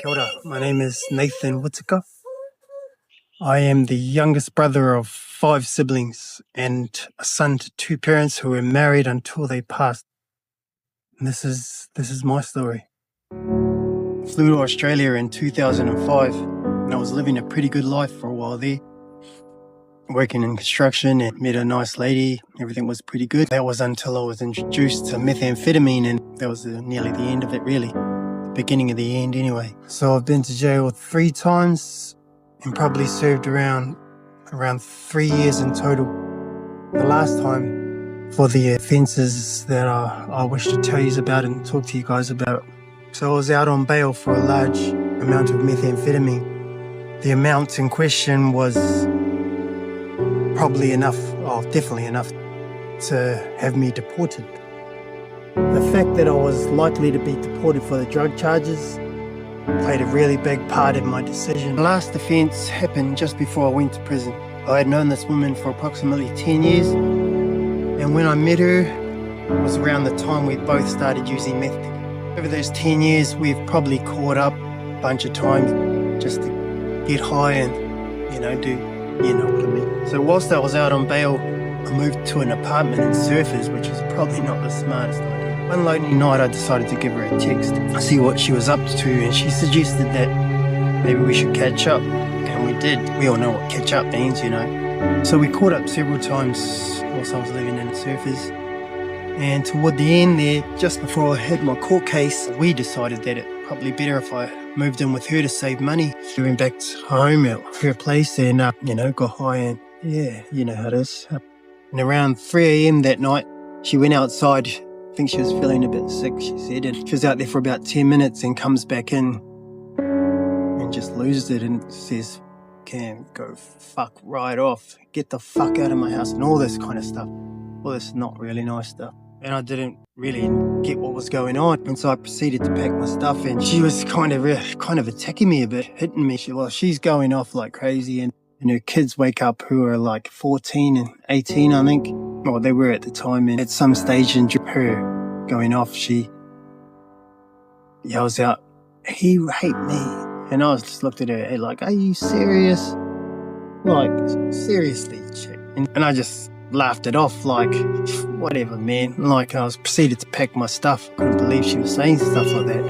Kia ora. My name is Nathan Whitaker. I am the youngest brother of 5 siblings and a son to 2 parents who were married until they passed. And this is my story. I flew to Australia in 2005 and I was living a pretty good life for a while there. Working in construction and met a nice lady. Everything was pretty good. That was until I was introduced to methamphetamine, and that was nearly the end of it, really. The beginning of the end anyway. So I've been to jail 3 times and probably served around 3 years in total. The last time for the offences that I wish to tell you about and talk to you guys about. So I was out on bail for a large amount of methamphetamine. The amount in question was probably enough, definitely enough to have me deported. The fact that I was likely to be deported for the drug charges played a really big part in my decision. The last offence happened just before I went to prison. I had known this woman for approximately 10 years, and when I met her, it was around the time we both started using meth. Over those 10 years, we've probably caught up a bunch of times just to get high and, you know what I mean. So whilst I was out on bail, I moved to an apartment in Surfers, which is probably not the smartest idea. One lonely night, I decided to give her a text, see what she was up to, and she suggested that maybe we should catch up, and we did. We all know what catch up means, So we caught up several times whilst I was living in Surfers, and toward the end there, just before I had my court case, we decided that it'd probably better if I moved in with her to save money. We went back home at her place and, got high and, yeah, you know how it is. And around 3 a.m. that night, she went outside. I think she was feeling a bit sick, she said. And she was out there for about 10 minutes and comes back in and just loses it and says, "Cam, go fuck right off. Get the fuck out of my house," and all this kind of stuff. All this not really nice stuff. And I didn't really get what was going on. And so I proceeded to pack my stuff, and she was kind of attacking me a bit, hitting me. She's going off like crazy, and her kids wake up who are like 14 and 18, I think. Well, they were at the time. And at some stage in her going off, she yells out, "He raped me." And I was just looked at her like, "Are you serious? Like, seriously, chick?" And I just laughed it off like, whatever, man. Like, I was proceeded to pack my stuff. I couldn't believe she was saying stuff like that.